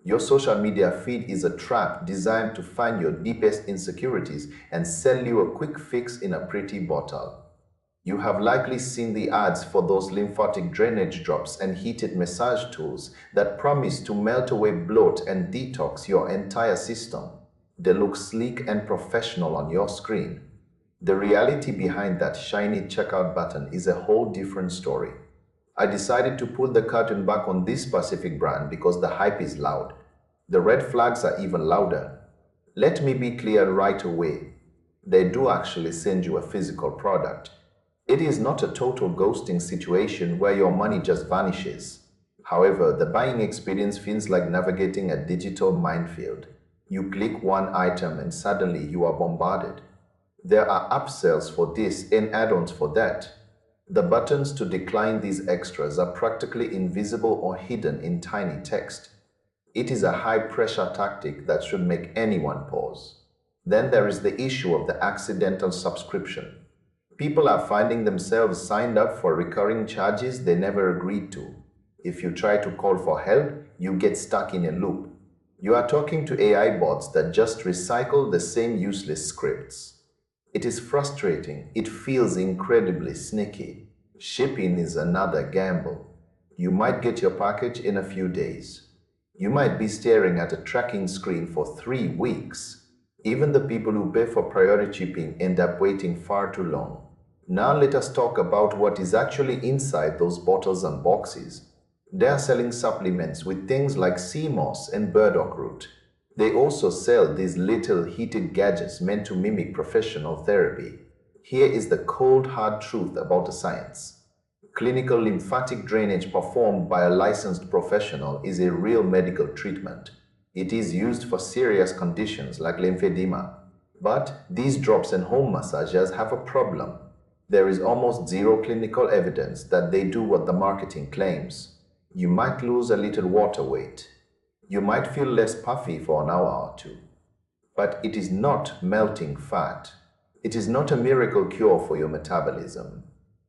Your social media feed is a trap designed to find your deepest insecurities and sell you a quick fix in a pretty bottle. You have likely seen the ads for those lymphatic drainage drops and heated massage tools that promise to melt away bloat and detox your entire system. They look sleek and professional on your screen. The reality behind that shiny checkout button is a whole different story. I decided to pull the curtain back on this specific brand because the hype is loud. The red flags are even louder. Let me be clear right away. They do actually send you a physical product. It is not a total ghosting situation where your money just vanishes. However, the buying experience feels like navigating a digital minefield. You click one item and suddenly you are bombarded. There are upsells for this and add-ons for that. The buttons to decline these extras are practically invisible or hidden in tiny text. It is a high-pressure tactic that should make anyone pause. Then there is the issue of the accidental subscription. People are finding themselves signed up for recurring charges they never agreed to. If you try to call for help, you get stuck in a loop. You are talking to AI bots that just recycle the same useless scripts. It is frustrating. It feels incredibly sneaky. Shipping is another gamble. You might get your package in a few days. You might be staring at a tracking screen for 3 weeks. Even the people who pay for priority shipping end up waiting far too long. Now let us talk about what is actually inside those bottles and boxes. They are selling supplements with things like sea moss and burdock root. They also sell these little heated gadgets meant to mimic professional therapy. Here is the cold, hard truth about the science. Clinical lymphatic drainage performed by a licensed professional is a real medical treatment. It is used for serious conditions like lymphedema. But these drops and home massagers have a problem. There is almost zero clinical evidence that they do what the marketing claims. You might lose a little water weight. You might feel less puffy for an hour or two. But it is not melting fat. It is not a miracle cure for your metabolism.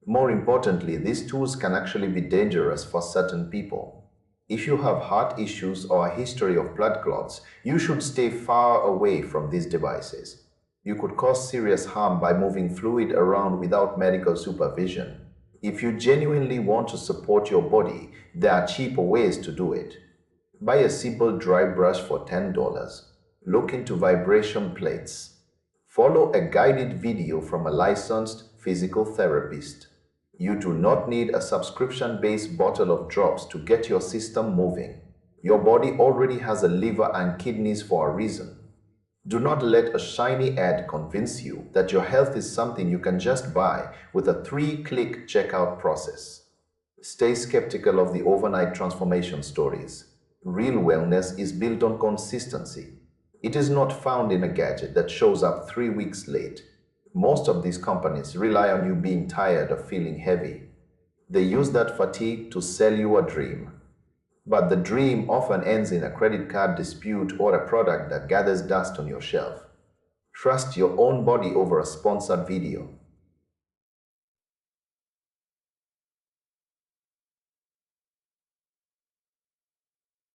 More importantly, these tools can actually be dangerous for certain people. If you have heart issues or a history of blood clots, you should stay far away from these devices. You could cause serious harm by moving fluid around without medical supervision. If you genuinely want to support your body, there are cheaper ways to do it. Buy a simple dry brush for $10. Look into vibration plates. Follow a guided video from a licensed physical therapist. You do not need a subscription-based bottle of drops to get your system moving. Your body already has a liver and kidneys for a reason. Do not let a shiny ad convince you that your health is something you can just buy with a 3-click checkout process. Stay skeptical of the overnight transformation stories. Real wellness is built on consistency. It is not found in a gadget that shows up 3 weeks late. Most of these companies rely on you being tired of feeling heavy. They use that fatigue to sell you a dream. But the dream often ends in a credit card dispute or a product that gathers dust on your shelf. Trust your own body over a sponsored video.